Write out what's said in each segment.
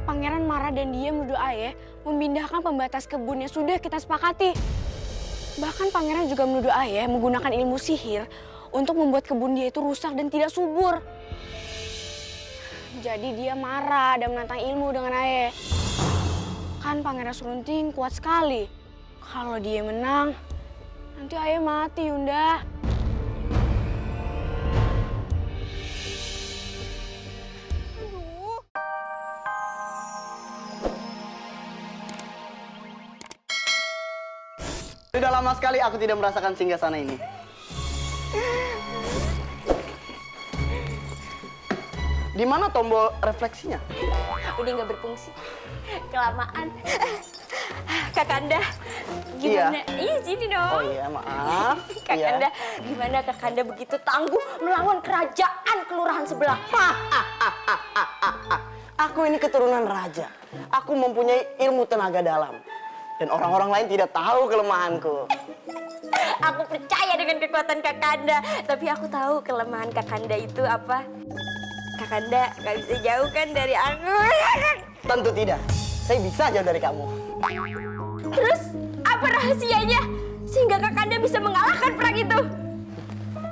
Pangeran marah dan dia menuduh ayah memindahkan pembatas kebun yang sudah kita sepakati. Bahkan pangeran juga menuduh ayah menggunakan ilmu sihir untuk membuat kebun dia itu rusak dan tidak subur. Jadi dia marah dan menantang ilmu dengan ayah. Kan pangeran Serunting kuat sekali. Kalau dia menang, nanti ayah mati, Yunda. Sudah lama sekali aku tidak merasakan singgasana ini. Di mana tombol refleksinya? Udah nggak berfungsi. Kelamaan. Kakanda, gimana? Iya, sini dong. Oh iya, maaf. Kakanda, gimana Kakanda begitu tangguh melawan kerajaan kelurahan sebelah? Aku ini keturunan raja. Aku mempunyai ilmu tenaga dalam. Dan orang-orang lain tidak tahu kelemahanku. Aku percaya dengan kekuatan Kakanda, tapi aku tahu kelemahan Kakanda itu apa. Kakanda gak bisa jauh kan dari aku. Tentu tidak. Saya bisa jauh dari kamu. Terus apa rahasianya sehingga Kakanda bisa mengalahkan perang itu?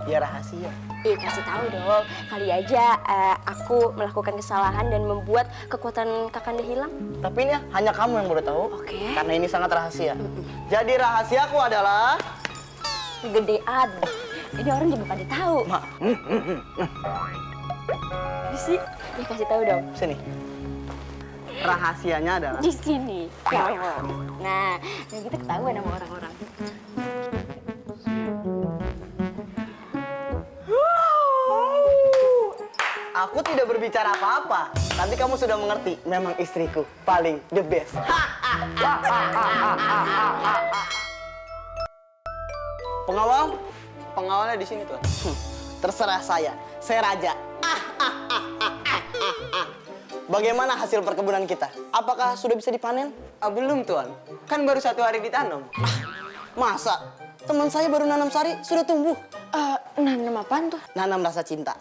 Ya rahasia. Kasih tahu dong. Kali aja aku melakukan kesalahan dan membuat kekuatan Kakanda hilang. Tapi ini hanya kamu yang boleh tahu. Oke. Karena ini sangat rahasia. Jadi rahasiaku adalah Gedean. Ini orang juga pada tahu. Sih, ya kasih tahu dong. Sini. Rahasianya adalah Di sini. Nah, gitu ketahuan sama orang-orang. aku tidak berbicara apa-apa. Tapi kamu sudah mengerti. Memang istriku paling the best. Pengawal? Pengawalnya di sini tuh. Terserah saya. Saya raja. Bagaimana hasil perkebunan kita? Apakah sudah bisa dipanen? Belum, Tuan. Kan baru 1 hari ditanam. Masa? Teman saya baru nanam sari, sudah tumbuh. Nanam apaan tuh? Nanam rasa cinta.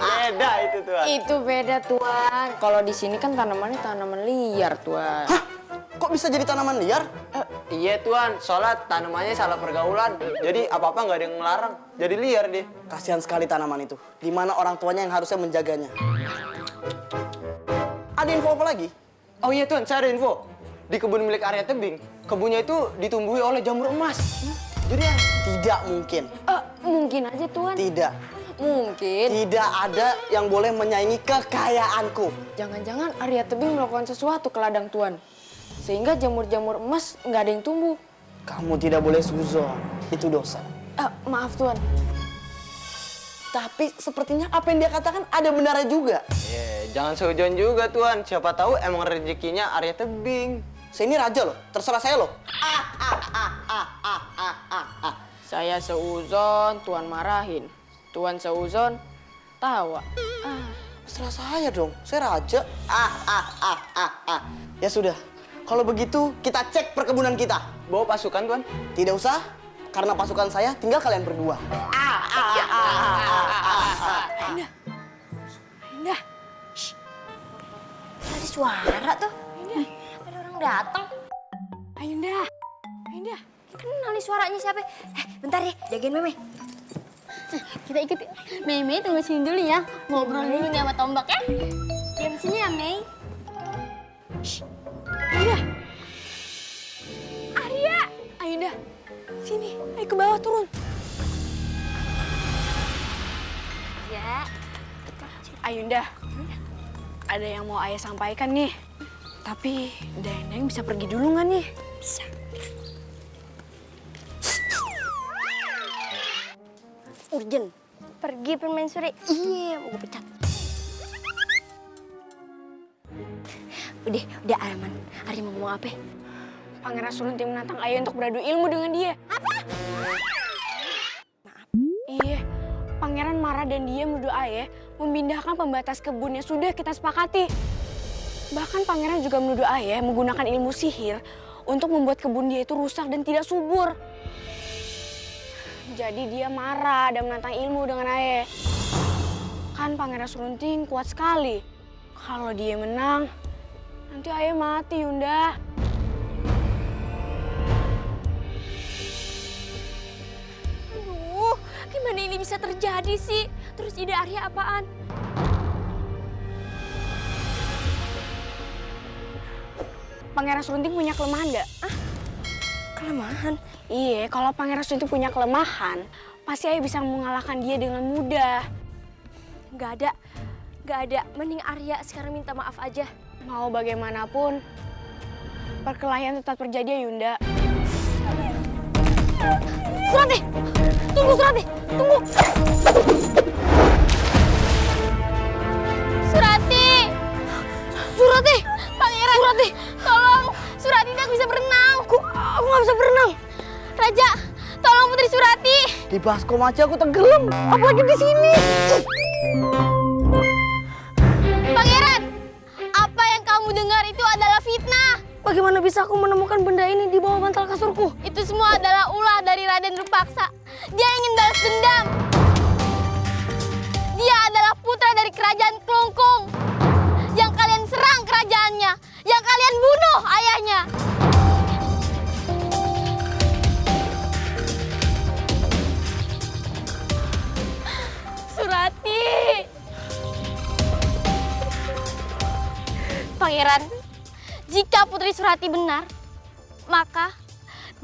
Beda itu, Tuan. Itu beda, Tuan. Kalau di sini kan tanamannya tanaman liar, Tuan. Hah? Kok bisa jadi tanaman liar? Iya, Tuan. Soalnya tanamannya salah pergaulan. Jadi apa-apa nggak ada yang melarang. Jadi liar deh. Kasihan sekali tanaman itu. Di mana orang tuanya yang harusnya menjaganya. Ada info apa lagi? Oh iya, Tuan. Saya ada info. Di kebun milik Arya Tebing, kebunnya itu ditumbuhi oleh jamur emas. Jadi tidak mungkin. Mungkin aja, Tuan. Tidak. Mungkin. Tidak ada yang boleh menyaingi kekayaanku. Jangan-jangan Arya Tebing melakukan sesuatu ke ladang Tuan. Sehingga jamur-jamur emas nggak ada yang tumbuh. Kamu tidak boleh suzon. Itu dosa. Maaf, Tuan. Tapi sepertinya apa yang dia katakan ada benarnya juga. Jangan seujon juga, Tuan. Siapa tahu emang rezekinya Arya Tebing. Saya ini raja loh. Terserah saya loh. Saya seuzon, Tuan marahin. Tuan seuzon, tawa. Terserah saya dong. Saya raja. Ya sudah. Kalau begitu kita cek perkebunan kita. Bawa pasukan, Tuan. Tidak usah. Karena pasukan saya tinggal kalian berdua. Indah. Ada suara tuh. Ada orang datang. Ayunda. Ayunda. Kenal nih suaranya siapa? Bentar ya, jagain Meme. Kita ikut. Mei tunggu sini dulu ya. Ngobrol dulu nih sama Tombak ya. Diam sini ya, Mei. Ayunda. Arya. Ayunda. Sini, ayo ke bawah turun. Ya. Ayunda. Ada yang mau ayah sampaikan nih. Tapi Dendeng bisa pergi dulu nggak nih? Bisa. Urgen. Pergi permaisuri. Iya, mau gue pecat. Udah aman. Ari mau ngomong apa? Pangeran Serunting menantang ayah untuk beradu ilmu dengan dia. Apa? Iya, pangeran marah dan dia menuduh ayah memindahkan pembatas kebun yang sudah kita sepakati. Bahkan pangeran juga menuduh ayah menggunakan ilmu sihir untuk membuat kebun dia itu rusak dan tidak subur. Jadi dia marah dan menantang ilmu dengan ayah. Kan Pangeran Serunting kuat sekali. Kalau dia menang, nanti ayah mati, Yunda. Aduh, gimana ini bisa terjadi sih? Terus ide Arya apaan? Pangeran Serunting punya kelemahan nggak? Kelemahan? Iya, kalau Pangeran Serunting punya kelemahan, pasti ayah bisa mengalahkan dia dengan mudah. Gak ada. Mending Arya sekarang minta maaf aja. Mau bagaimanapun, perkelahian tetap terjadi ya, Yunda. Surati! Tunggu Surati! Tunggu! Surati! Surati! Pangeran! Surati! Tolong! Surati tidak bisa berenang! Aku nggak bisa berenang. Raja! Tolong Putri Surati! Di baskom aja aku tenggelam, apalagi di sini. Pangeran! Apa yang kamu dengar itu adalah fitnah! Bagaimana bisa aku menemukan benda ini di bawah bantal kasurku? Itu semua adalah ulah dari Raden Rupaksa. Dia ingin balas dendam. Dia adalah putra dari kerajaan Klungkung. Yang kalian serang kerajaannya. Yang kalian bunuh ayahnya. Surati. Pangeran, jika Putri Surati benar, maka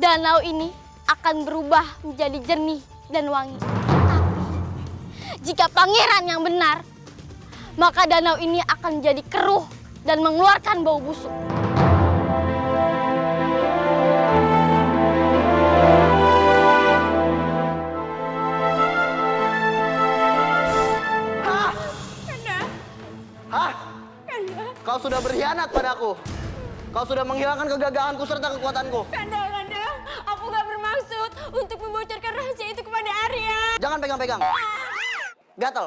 danau ini akan berubah menjadi jernih dan wangi. Tapi, jika pangeran yang benar, maka danau ini akan menjadi keruh dan mengeluarkan bau busuk. Hah? Kau sudah berkhianat padaku. Kau sudah menghilangkan kegagahanku serta kekuatanku. Kanda, aku gak bermaksud untuk membocorkan rahasia itu kepada Arya. Jangan pegang-pegang. Gatel.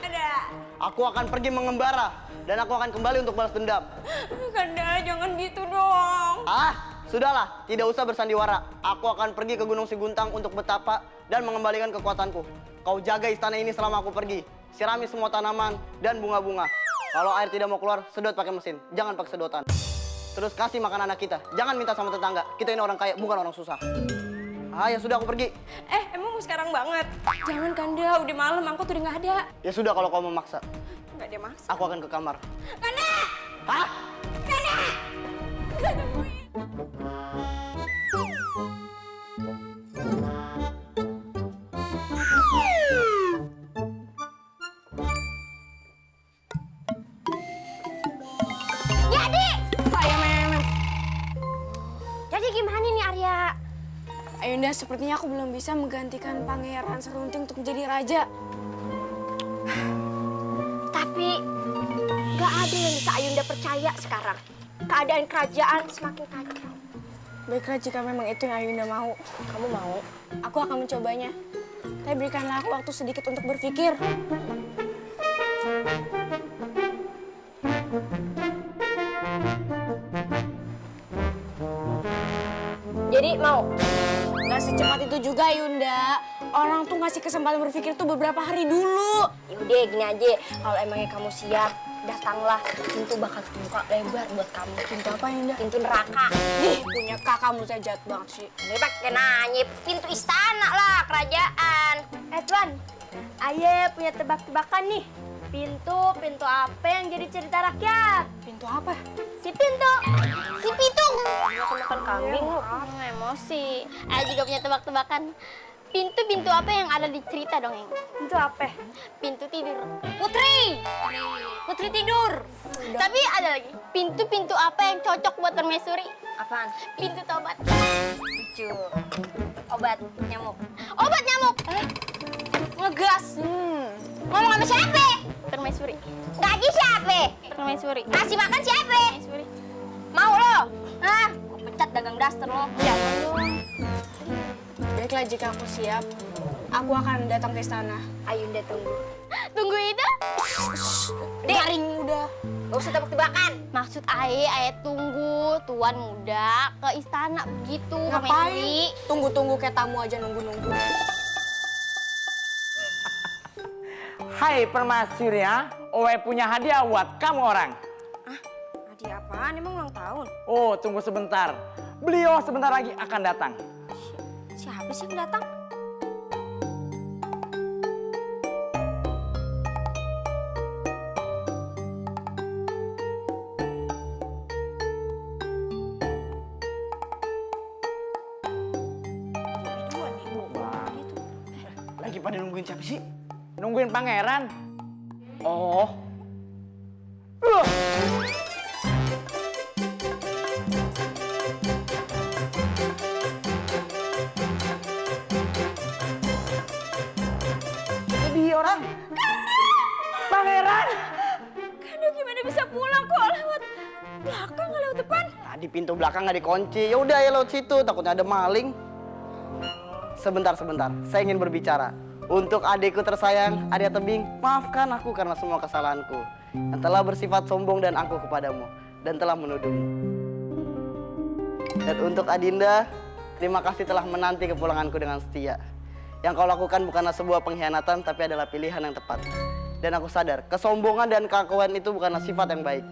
Kanda, Aku akan pergi mengembara dan aku akan kembali untuk balas dendam. Kanda, jangan gitu dong. Sudahlah, tidak usah bersandiwara. Aku akan pergi ke Gunung Siguntang untuk betapa dan mengembalikan kekuatanku. Kau jaga istana ini selama aku pergi. Sirami semua tanaman dan bunga-bunga. Kalau air tidak mau keluar, sedot pakai mesin. Jangan pakai sedotan. Terus kasih makan anak kita. Jangan minta sama tetangga. Kita ini orang kaya, bukan orang susah. Ya sudah, aku pergi. Emang mau sekarang banget? Jangan Kanda, udah malam, angkot udah gak ada. Ya sudah, kalau kau memaksa, Gak ada maksa. aku akan ke kamar. Kanda! Hah? Kanda! Jadi gimana nih Arya? Ayunda, sepertinya aku belum bisa menggantikan Pangeran Serunting untuk menjadi raja. Tapi gak ada yang bisa Ayunda percaya sekarang. Keadaan kerajaan semakin kacau. Baiklah, jika memang itu yang Ayunda mau. Kamu mau? Aku akan mencobanya. Tapi berikanlah aku waktu sedikit untuk berpikir. Jadi mau? Gak secepat itu juga, Yunda. Orang tuh ngasih kesempatan berpikir tuh beberapa hari dulu. Yaudah gini aja, kalau emangnya kamu siap, datanglah. Pintu bakal terbuka lebar buat kamu. Pintu apa, Yunda? Pintu neraka. Ih, punya kakakmu saya jahat banget sih. Ini pakai nanya, pintu istana lah, kerajaan. Tuan, Aye punya tebak-tebakan nih. Pintu apa yang jadi cerita rakyat? Pintu apa? Si Pitung. Makan kambing lu. Emosi. Ayo juga punya tebak-tebakan. Pintu apa yang ada di cerita dongeng? Pintu apa? Pintu tidur. Putri tidur. Tapi ada lagi. Pintu apa yang cocok buat permaisuri? Apaan? Pintu tobat. Lucu. Obat nyamuk. Obat nyamuk. Ngegas. Ngomong sama siapa? Permaisuri. Gaji siapa? Permaisuri. Kasih makan siapa? Permaisuri. Mau lo? Hah? Gua pecat dagang daster lo. Jangan dong. Baiklah, jika aku siap, aku akan datang ke istana. Ayunda tunggu. Tunggu itu. Garing udah. Gak usah tebak-tebakan. Maksud Aye tunggu tuan muda ke istana begitu. Ngapain? Tunggu-tunggu kayak tamu aja nunggu-nunggu. Hai permaisuri ya, Owe punya hadiah buat kamu orang. Hadiah apaan? Emang ulang tahun? Oh, tunggu sebentar. Beliau sebentar lagi akan datang. Siapa sih yang datang? Lagi pada nungguin siapa sih? Nungguin pangeran. Oh. Jadi orang. Pangeran! Kanda gimana bisa pulang kok lewat belakang nggak lewat depan? Tadi pintu belakang nggak dikunci. Ya udah ya lewat situ, takutnya ada maling. Sebentar. Saya ingin berbicara. Untuk adikku tersayang, Arya Tebing, maafkan aku karena semua kesalahanku yang telah bersifat sombong dan angkuh kepadamu dan telah menuduhmu. Dan untuk Adinda, terima kasih telah menanti kepulanganku dengan setia. Yang kau lakukan bukanlah sebuah pengkhianatan, tapi adalah pilihan yang tepat. Dan aku sadar, kesombongan dan keakuan itu bukanlah sifat yang baik.